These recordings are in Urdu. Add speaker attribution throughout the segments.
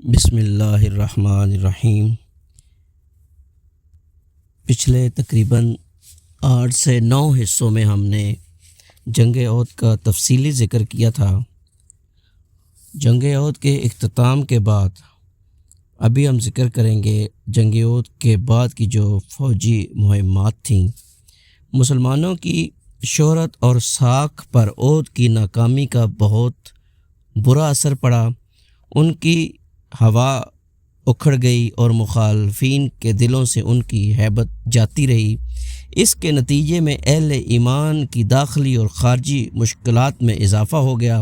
Speaker 1: بسم اللہ الرحمن الرحیم۔ پچھلے تقریباً 8 سے 9 حصوں میں ہم نے جنگ احد کا تفصیلی ذکر کیا تھا۔ جنگ احد کے اختتام کے بعد ابھی ہم ذکر کریں گے جنگ احد کے بعد کی جو فوجی مہمات تھیں۔ مسلمانوں کی شہرت اور ساکھ پر احد کی ناکامی کا بہت برا اثر پڑا۔ ان کی ہوا اکھڑ گئی اور مخالفین کے دلوں سے ان کی ہیبت جاتی رہی۔ اس کے نتیجے میں اہل ایمان کی داخلی اور خارجی مشکلات میں اضافہ ہو گیا۔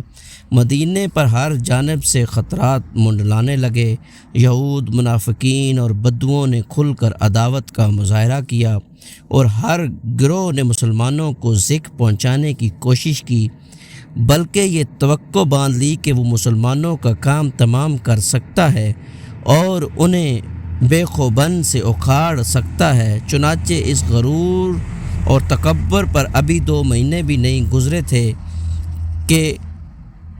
Speaker 1: مدینے پر ہر جانب سے خطرات منڈلانے لگے۔ یہود، منافقین اور بدوؤں نے کھل کر عداوت کا مظاہرہ کیا اور ہر گروہ نے مسلمانوں کو ذکر پہنچانے کی کوشش کی، بلکہ یہ توقع باندھ لی کہ وہ مسلمانوں کا کام تمام کر سکتا ہے اور انہیں بے خوبن سے اکھاڑ سکتا ہے۔ چنانچہ اس غرور اور تکبر پر ابھی 2 مہینے بھی نہیں گزرے تھے کہ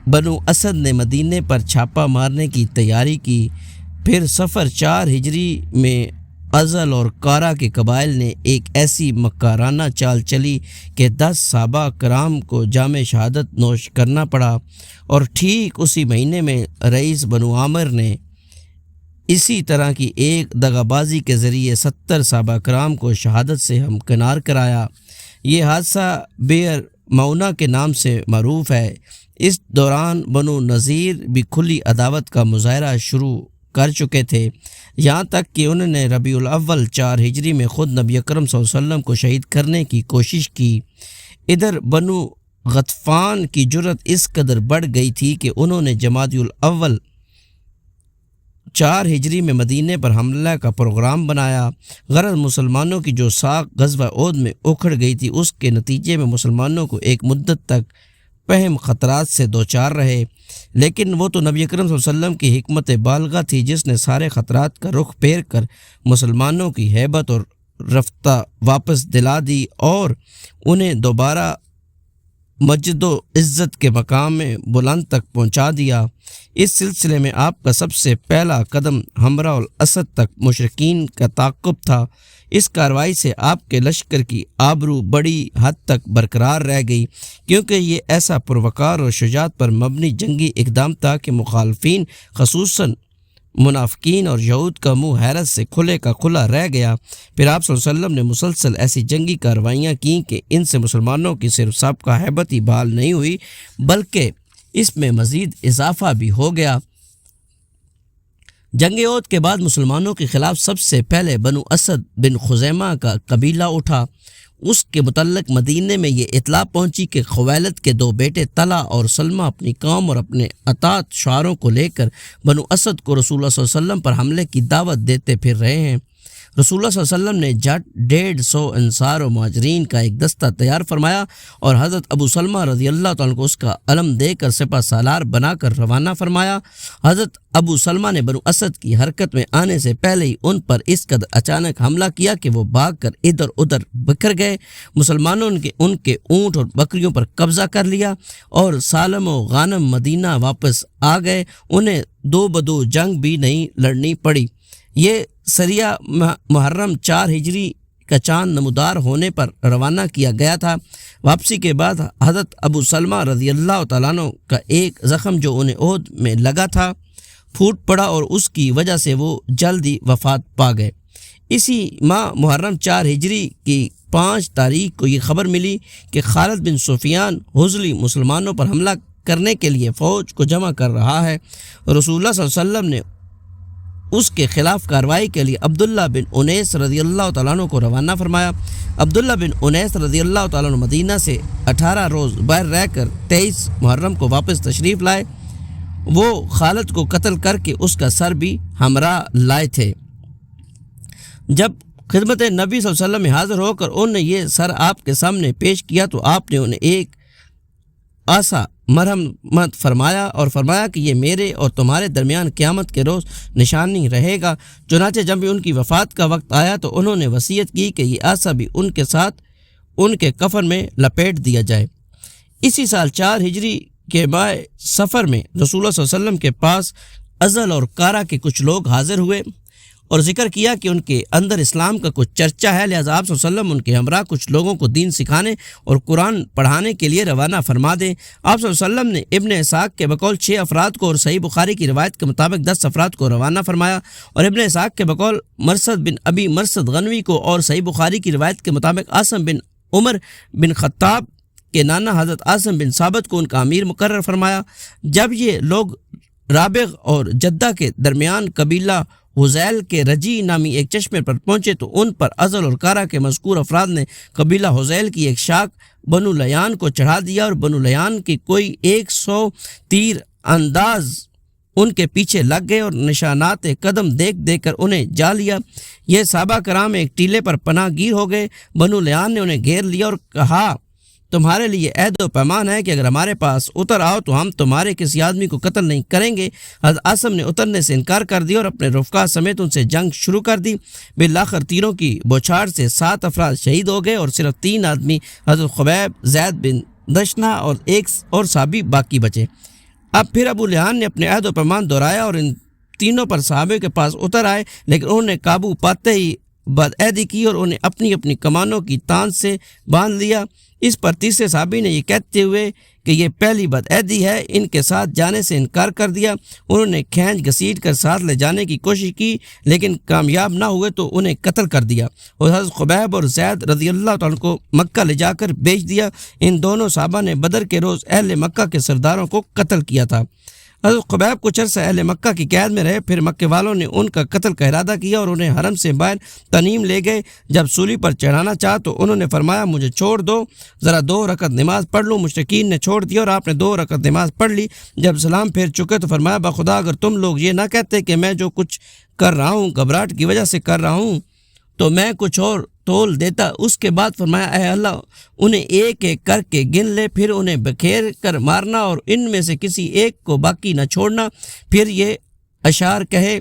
Speaker 1: بنو اسد نے مدینے پر چھاپہ مارنے کی تیاری کی۔ پھر صفر 4 ہجری میں ازل اور کارا کے قبائل نے ایک ایسی مکارانہ چال چلی کہ 10 صحابہ کرام کو جام شہادت نوش کرنا پڑا، اور ٹھیک اسی مہینے میں رئیس بنو عامر نے اسی طرح کی ایک دغا بازی کے ذریعے 70 صحابہ کرام کو شہادت سے ہمکنار کرایا۔ یہ حادثہ بئر معونہ کے نام سے معروف ہے۔ اس دوران بنو نذیر بھی کھلی عداوت کا مظاہرہ شروع کر چکے تھے، یہاں تک کہ انہوں نے ربیع الاول 4 ہجری میں خود نبی اکرم صلی اللہ علیہ وسلم کو شہید کرنے کی کوشش کی۔ ادھر بنو غطفان کی جرأت اس قدر بڑھ گئی تھی کہ انہوں نے جمادی الاول 4 ہجری میں مدینے پر حملہ کا پروگرام بنایا۔ غرض مسلمانوں کی جو ساکھ غزوہ احد میں اکھڑ گئی تھی، اس کے نتیجے میں مسلمانوں کو ایک مدت تک پہم خطرات سے دوچار رہے، لیکن وہ تو نبی اکرم صلی اللہ علیہ وسلم کی حکمت بالغہ تھی جس نے سارے خطرات کا رخ پھیر کر مسلمانوں کی ہیبت اور رفتہ واپس دلا دی اور انہیں دوبارہ مجد و عزت کے مقام میں بلند تک پہنچا دیا۔ اس سلسلے میں آپ کا سب سے پہلا قدم ہمراہ الاسد تک مشرکین کا تعاقب تھا۔ اس کارروائی سے آپ کے لشکر کی آبرو بڑی حد تک برقرار رہ گئی، کیونکہ یہ ایسا پروقار اور شجاعت پر مبنی جنگی اقدام تھا کہ مخالفین خصوصاً منافقین اور یہود کا منہ حیرت سے کھلے کا کھلا رہ گیا۔ پھر آپ صلی اللہ علیہ وسلم نے مسلسل ایسی جنگی کارروائیاں کیں کہ ان سے مسلمانوں کی صرف سابقہ ہیبت ہی بحال نہیں ہوئی، بلکہ اس میں مزید اضافہ بھی ہو گیا۔ جنگ احد کے بعد مسلمانوں کے خلاف سب سے پہلے بنو اسد بن خزیمہ کا قبیلہ اٹھا۔ اس کے متعلق مدینے میں یہ اطلاع پہنچی کہ خویلد کے 2 بیٹے طلحہ اور سلمہ اپنی قوم اور اپنے اطاعت شعاروں کو لے کر بنو اسد کو رسول اللہ صلی اللہ علیہ وسلم پر حملے کی دعوت دیتے پھر رہے ہیں۔ رسول اللہ صلی اللہ علیہ وسلم نے جٹ 150 انصار و مہاجرین کا ایک دستہ تیار فرمایا اور حضرت ابو سلمہ رضی اللہ تعالیٰ عنہ کو اس کا علم دے کر سپہ سالار بنا کر روانہ فرمایا۔ حضرت ابو سلمہ نے بنو اسد کی حرکت میں آنے سے پہلے ہی ان پر اس قدر اچانک حملہ کیا کہ وہ بھاگ کر ادھر ادھر بکھر گئے۔ مسلمانوں نے ان کے اونٹ اور بکریوں پر قبضہ کر لیا اور سالم و غانم مدینہ واپس آ گئے۔ انہیں 2 بدو جنگ بھی نہیں لڑنی پڑی۔ یہ سریہ محرم 4 ہجری کا چاند نمودار ہونے پر روانہ کیا گیا تھا۔ واپسی کے بعد حضرت ابو سلمہ رضی اللہ تعالیٰ عنہ کا ایک زخم جو انہیں احد میں لگا تھا پھوٹ پڑا اور اس کی وجہ سے وہ جلدی وفات پا گئے۔ اسی ماہ محرم 4 ہجری کی 5 تاریخ کو یہ خبر ملی کہ خالد بن سفیان حضلی مسلمانوں پر حملہ کرنے کے لیے فوج کو جمع کر رہا ہے۔ رسول اللہ صلی اللہ علیہ وسلم نے اس کے خلاف کارروائی کے لیے عبداللہ بن انیس رضی اللہ تعالیٰ عنہ کو روانہ فرمایا۔ عبداللہ بن انیس رضی اللہ تعالیٰ عنہ مدینہ سے 18 روز باہر رہ کر 23 محرم کو واپس تشریف لائے۔ وہ خالد کو قتل کر کے اس کا سر بھی ہمراہ لائے تھے۔ جب خدمت نبی صلی اللہ علیہ وسلم میں حاضر ہو کر انہوں نے یہ سر آپ کے سامنے پیش کیا تو آپ نے انہیں ایک آسا مرحمت فرمایا اور فرمایا کہ یہ میرے اور تمہارے درمیان قیامت کے روز نشانی رہے گا۔ چنانچہ جب بھی ان کی وفات کا وقت آیا تو انہوں نے وصیت کی کہ یہ آسا بھی ان کے ساتھ ان کے کفن میں لپیٹ دیا جائے۔ اسی سال 4 ہجری کے ماہ سفر میں رسول اللہ صلی اللہ علیہ وسلم کے پاس ازل اور کارا کے کچھ لوگ حاضر ہوئے اور ذکر کیا کہ ان کے اندر اسلام کا کچھ چرچا ہے، لہذا آپ صلی اللہ علیہ وسلم ان کے ہمراہ کچھ لوگوں کو دین سکھانے اور قرآن پڑھانے کے لیے روانہ فرما دیں۔ آپ صلی اللہ علیہ وسلم نے ابن اسحاق کے بقول 6 افراد کو اور صحیح بخاری کی روایت کے مطابق 10 افراد کو روانہ فرمایا، اور ابن اسحاق کے بقول مرثد بن ابی مرثد غنوی کو اور صحیح بخاری کی روایت کے مطابق عاصم بن عمر بن خطاب کے نانا حضرت عاصم بن ثابت کو ان کا امیر مقرر فرمایا۔ جب یہ لوگ رابغ اور جدہ کے درمیان قبیلہ حذیل کے رجی نامی ایک چشمے پر پہنچے تو ان پر ازل اور کارا کے مذکور افراد نے قبیلہ حذیل کی ایک شاخ بنو لیان کو چڑھا دیا، اور بنو لیان کی کوئی 100 تیر انداز ان کے پیچھے لگ گئے اور نشانات قدم دیکھ کر انہیں جا لیا۔ یہ صحابہ کرام ایک ٹیلے پر پناہ گیر ہو گئے۔ بنو لیان نے انہیں گھیر لیا اور کہا تمہارے لیے عہد و پیمان ہے کہ اگر ہمارے پاس اتر آؤ تو ہم تمہارے کسی آدمی کو قتل نہیں کریں گے۔ حضرت عاصم نے اترنے سے انکار کر دیا اور اپنے رفقا سمیت ان سے جنگ شروع کر دی۔ بالآخر تیروں کی بوچھاڑ سے 7 افراد شہید ہو گئے اور صرف 3 آدمی حضرت خبیب، زید بن دشنہ اور ایک اور صحابی باقی بچے۔ اب پھر ابو لیان نے اپنے عہد و پیمان دہرایا اور ان تینوں پر صحابے کے پاس اتر آئے، لیکن انہوں نے قابو پاتے ہی بدعہدی کی اور انہیں اپنی اپنی کمانوں کی تان سے باندھ لیا۔ اس پر تیسرے صحابی نے یہ کہتے ہوئے کہ یہ پہلی بدعہدی ہے ان کے ساتھ جانے سے انکار کر دیا۔ انہوں نے کھینچ گھسیٹ کر ساتھ لے جانے کی کوشش کی لیکن کامیاب نہ ہوئے تو انہیں قتل کر دیا اور حضرت خبیب اور زید رضی اللہ تعالیٰ عنہ کو مکہ لے جا کر بیچ دیا۔ ان دونوں صحابہ نے بدر کے روز اہل مکہ کے سرداروں کو قتل کیا تھا۔ حضرت خبیب کچھ عرصہ اہل مکہ کی قید میں رہے، پھر مکے والوں نے ان کا قتل کا ارادہ کیا اور انہیں حرم سے باہر تنعیم لے گئے۔ جب سولی پر چڑھانا چاہا تو انہوں نے فرمایا مجھے چھوڑ دو، ذرا 2 رکعت نماز پڑھ لوں۔ مشرکین نے چھوڑ دیا اور آپ نے 2 رکعت نماز پڑھ لی۔ جب سلام پھیر چکے تو فرمایا بخدا اگر تم لوگ یہ نہ کہتے کہ میں جو کچھ کر رہا ہوں گھبراہٹ کی وجہ سے کر رہا ہوں تو میں کچھ اور تول دیتا۔ اس کے بعد فرمایا اے اللہ انہیں ایک ایک کر کے گن لے، پھر انہیں بکھیر کر مارنا اور ان میں سے کسی ایک کو باقی نہ چھوڑنا۔ پھر یہ اشعار کہے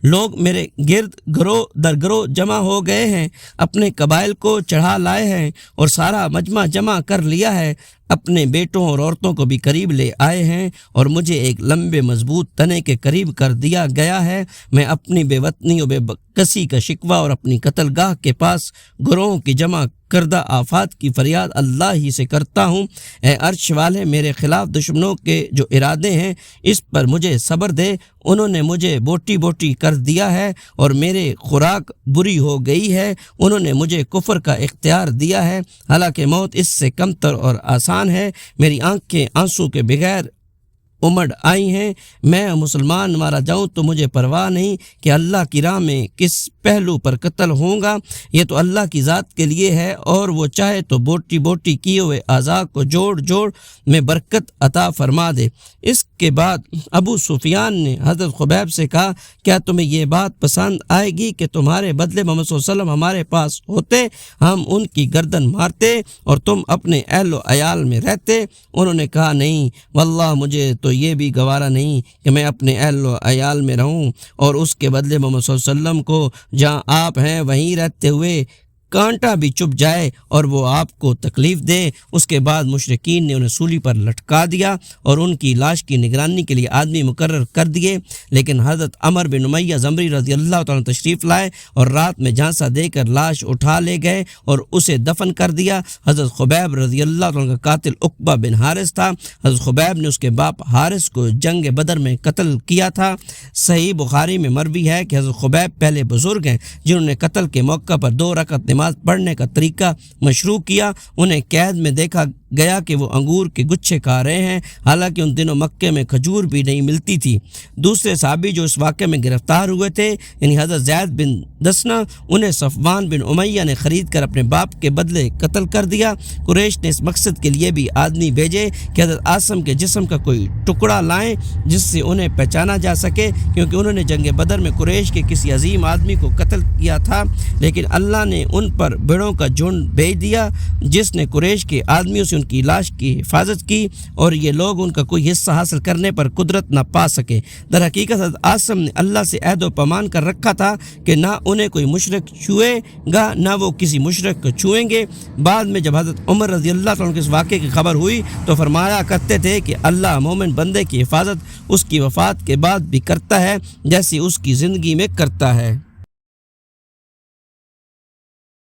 Speaker 1: لوگ میرے گرد گروہ در گروہ جمع ہو گئے ہیں، اپنے قبائل کو چڑھا لائے ہیں اور سارا مجمع جمع کر لیا ہے، اپنے بیٹوں اور عورتوں کو بھی قریب لے آئے ہیں اور مجھے ایک لمبے مضبوط تنے کے قریب کر دیا گیا ہے۔ میں اپنی بے وطنی و بے کسی کا شکوہ اور اپنی قتل گاہ کے پاس گروہوں کی جمع کردہ آفات کی فریاد اللہ ہی سے کرتا ہوں۔ اے عرش والے میرے خلاف دشمنوں کے جو ارادے ہیں اس پر مجھے صبر دے۔ انہوں نے مجھے بوٹی بوٹی کر دیا ہے اور میرے خوراک بری ہو گئی ہے۔ انہوں نے مجھے کفر کا اختیار دیا ہے، حالانکہ موت اس سے کمتر اور آسان ہے۔ میری آنکھیں آنسو کے بغیر امڑ آئی ہیں، میں مسلمان مارا جاؤں تو مجھے پرواہ نہیں کہ اللہ کی راہ میں کس پہلو پر قتل ہوں گا، یہ تو اللہ کی ذات کے لیے ہے اور وہ چاہے تو بوٹی بوٹی کیے ہوئے اعضاء کو جوڑ جوڑ میں برکت عطا فرما دے۔ اس کے بعد ابو سفیان نے حضرت خبیب سے کہا کیا تمہیں یہ بات پسند آئے گی کہ تمہارے بدلے محمد صلی اللہ علیہ وسلم ہمارے پاس ہوتے، ہم ان کی گردن مارتے اور تم اپنے اہل و عیال میں رہتے؟ انہوں نے کہا نہیں واللہ مجھے تو یہ بھی گوارا نہیں کہ میں اپنے اہل و عیال میں رہوں اور اس کے بدلے محمد صلی اللہ علیہ وسلم کو جہاں آپ ہیں وہیں رہتے ہوئے کانٹا بھی چپ جائے اور وہ آپ کو تکلیف دے۔ اس کے بعد مشرکین نے انہیں سولی پر لٹکا دیا اور ان کی لاش کی نگرانی کے لیے آدمی مقرر کر دیے، لیکن حضرت عمر بن امیہ زمری رضی اللہ تعالیٰ تشریف لائے اور رات میں جھانسا دے کر لاش اٹھا لے گئے اور اسے دفن کر دیا۔ حضرت خبیب رضی اللہ تعالیٰ کا قاتل عقبہ بن حارث تھا۔ حضرت خبیب نے اس کے باپ حارث کو جنگ بدر میں قتل کیا تھا۔ صحیح بخاری میں مروی ہے کہ حضرت خبیب پہلے بزرگ ہیں جنہوں نے قتل کے موقع پر 2 رکعت نماز پڑھنے کا طریقہ مشروع کیا۔ انہیں قید میں دیکھا گیا کہ وہ انگور کے گچھے کھا رہے ہیں، حالانکہ ان دنوں مکے میں کھجور بھی نہیں ملتی تھی۔ دوسرے صحابی جو اس واقعے میں گرفتار ہوئے تھے یعنی حضرت زید بن دسنہ، انہیں صفوان بن امیہ نے خرید کر اپنے باپ کے بدلے قتل کر دیا۔ قریش نے اس مقصد کے لیے بھی آدمی بھیجے کہ حضرت عاصم کے جسم کا کوئی ٹکڑا لائیں جس سے انہیں پہچانا جا سکے، کیونکہ انہوں نے جنگ بدر میں قریش کے کسی عظیم آدمی کو قتل کیا تھا، لیکن اللہ نے ان پر بھیڑوں کا جھنڈ بھیج دیا جس نے قریش کے آدمیوں سے ان کی لاش کی حفاظت کی اور یہ لوگ ان کا کوئی حصہ حاصل کرنے پر قدرت نہ پا سکے۔ در حقیقت حضرت عاصم نے اللہ سے عہد و پیمان کر رکھا تھا کہ نہ انہیں کوئی مشرک چھوئے گا نہ وہ کسی مشرک کو چھوئیں گے۔ بعد میں جب حضرت عمر رضی اللہ تعالیٰ عنہ کے اس واقعے کی خبر ہوئی تو فرمایا کرتے تھے کہ اللہ مومن بندے کی حفاظت اس کی وفات کے بعد بھی کرتا ہے جیسے اس کی زندگی میں کرتا ہے۔